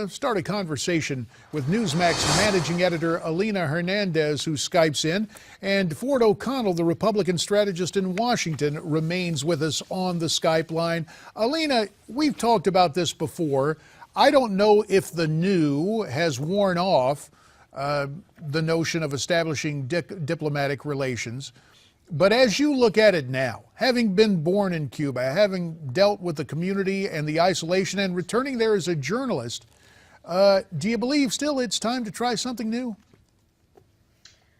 Start a conversation with Newsmax managing editor Alina Hernandez, who Skypes in, and Ford O'Connell, the Republican strategist in Washington, remains with us on the Skype line. Alina, we've talked about this before. I don't know if the new has worn off the notion of establishing diplomatic relations. But as you look at it now, having been born in Cuba, having dealt with the community and the isolation and returning there as a journalist, do you believe still it's time to try something new?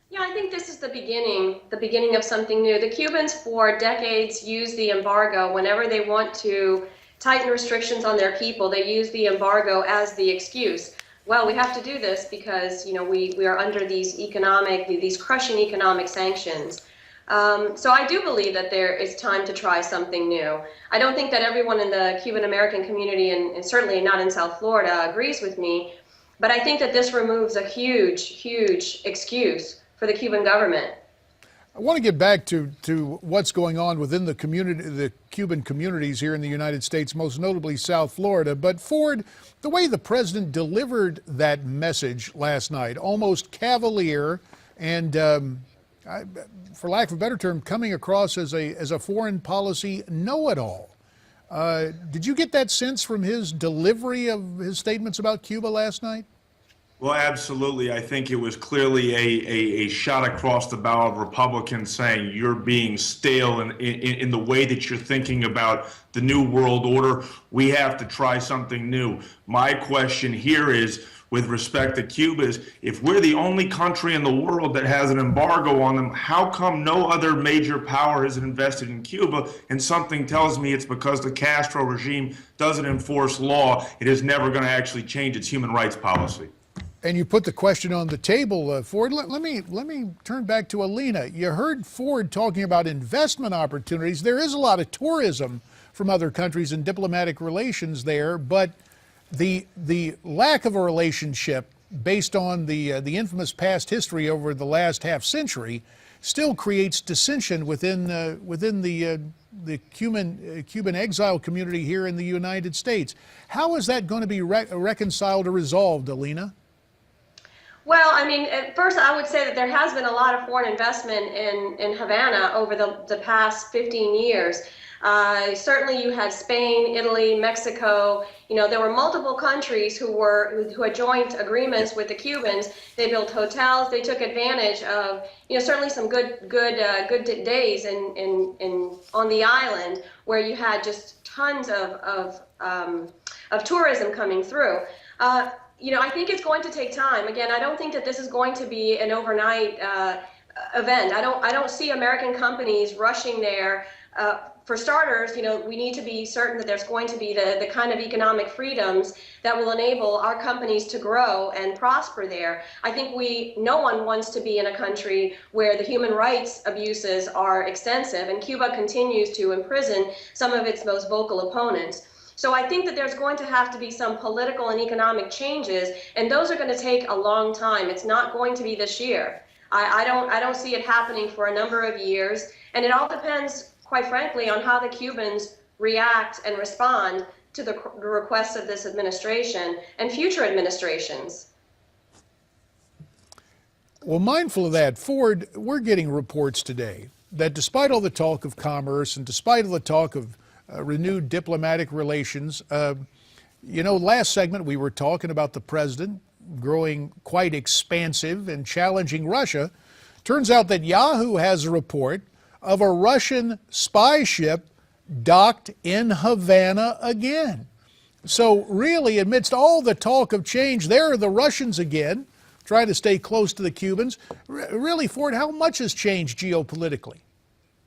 Yeah, I think this is the beginning of something new. The Cubans for decades use the embargo whenever they want to tighten restrictions on their people. They use the embargo as the excuse. Well, we have to do this because, we are under these crushing economic sanctions. So I do believe that there is time to try something new. I don't think that everyone in the Cuban American community, and certainly not in South Florida, agrees with me, but I think that this removes a huge excuse for the Cuban government. I want to get back to what's going on within the community, the Cuban communities here in the United States, most notably South Florida. But Ford, the way the president delivered that message last night, almost cavalier and for lack of a better term, coming across as a foreign policy know-it-all. Did you get that sense from his delivery of his statements about Cuba last night? Well, absolutely. I think it was clearly a shot across the bow of Republicans saying you're being stale in the way that you're thinking about the new world order. We have to try something new. My question here is, with respect to Cuba, is if we're the only country in the world that has an embargo on them, how come no other major power has invested in Cuba? And something tells me it's because the Castro regime doesn't enforce law. It is never going to actually change its human rights policy. And you put the question on the table, Ford. Let me turn back to Alina. You heard Ford talking about investment opportunities. There is a lot of tourism from other countries and diplomatic relations there, but the lack of a relationship based on the infamous past history over the last half century still creates dissension within the Cuban exile community here in the United States. How is that going to be reconciled or resolved, Alina? Well, at first I would say that there has been a lot of foreign investment in Havana over the past 15 years. Certainly you had Spain, Italy, Mexico. There were multiple countries who had joint agreements with the Cubans. They built hotels. They took advantage of, certainly some good days on the island where you had just tons of tourism coming through. I think it's going to take time. Again, I don't think that this is going to be an overnight event. I don't see American companies rushing there. For starters, we need to be certain that there's going to be the kind of economic freedoms that will enable our companies to grow and prosper there. I think no one wants to be in a country where the human rights abuses are extensive, and Cuba continues to imprison some of its most vocal opponents. So I think that there's going to have to be some political and economic changes, and those are going to take a long time. It's not going to be this year. I don't see it happening for a number of years, and it all depends, quite frankly, on how the Cubans react and respond to the requests of this administration and future administrations. Well, mindful of that, Ford, we're getting reports today that despite all the talk of commerce and despite all the talk of renewed diplomatic relations, last segment we were talking about the president growing quite expansive and challenging Russia. Turns out that Yahoo has a report of a Russian spy ship docked in Havana again. So really, amidst all the talk of change, there are the Russians again, trying to stay close to the Cubans. Really, Ford, how much has changed geopolitically?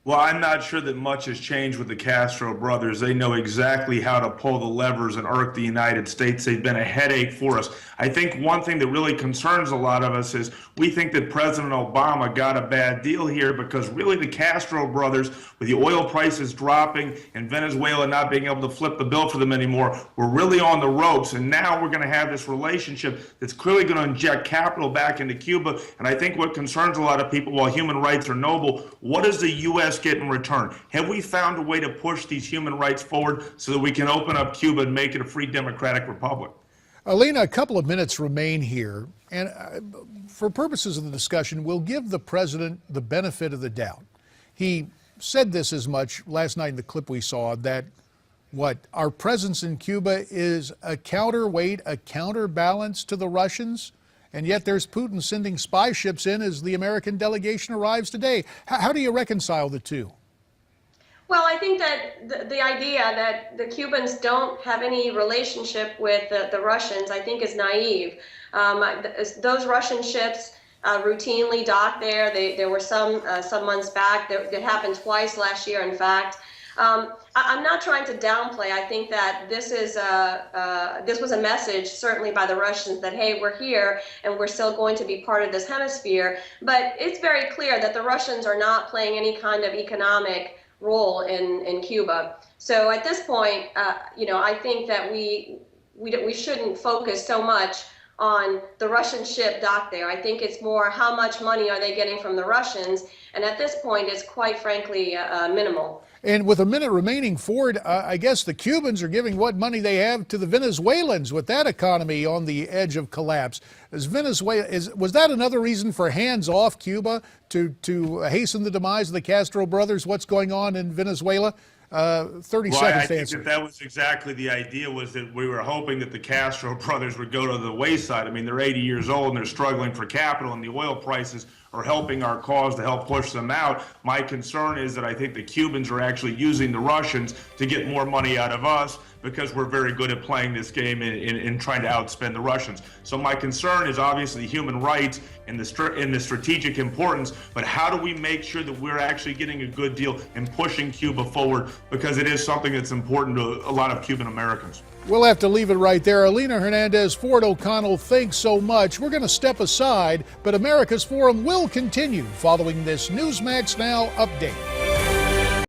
Well, I'm not sure that much has changed with the Castro brothers. They know exactly how to pull the levers and irk the United States. They've been a headache for us. I think one thing that really concerns a lot of us is we think that President Obama got a bad deal here because really the Castro brothers, with the oil prices dropping and Venezuela not being able to flip the bill for them anymore, were really on the ropes. And now we're going to have this relationship that's clearly going to inject capital back into Cuba. And I think what concerns a lot of people, while human rights are noble, what does the U.S. get in return? Have we found a way to push these human rights forward so that we can open up Cuba and make it a free democratic republic? Alina, a couple of minutes remain here, and for purposes of the discussion, we'll give the president the benefit of the doubt. He said this as much last night in the clip we saw, that our presence in Cuba is a counterweight, a counterbalance to the Russians, and yet there's Putin sending spy ships in as the American delegation arrives today. How do you reconcile the two? Well, I think that the idea that the Cubans don't have any relationship with the Russians, I think, is naive. Those Russian ships routinely dock there. There were some months back. That happened twice last year, in fact. I'm not trying to downplay. I think that this was a message, certainly by the Russians, that, hey, we're here and we're still going to be part of this hemisphere. But it's very clear that the Russians are not playing any kind of economic role in Cuba. So at this point, I think that we shouldn't focus so much on the Russian ship docked there. I think it's more how much money are they getting from the Russians, and at this point, it's quite frankly minimal. And with a minute remaining, Ford, I guess the Cubans are giving what money they have to the Venezuelans with that economy on the edge of collapse. Was that another reason for hands off Cuba to hasten the demise of the Castro brothers? What's going on in Venezuela? 30 seconds to answer. I think that was exactly the idea, was that we were hoping that the Castro brothers would go to the wayside. I mean, they're 80 years old and they're struggling for capital, and the oil prices are helping our cause to help push them out. My concern is that I think the Cubans are actually using the Russians to get more money out of us, because we're very good at playing this game in trying to outspend the Russians. So my concern is obviously human rights and the strategic importance, but how do we make sure that we're actually getting a good deal and pushing Cuba forward, because it is something that's important to a lot of Cuban Americans. We'll have to leave it right there. Alina Hernandez, Ford O'Connell, thanks so much. We're going to step aside, but America's Forum will continue following this Newsmax Now update.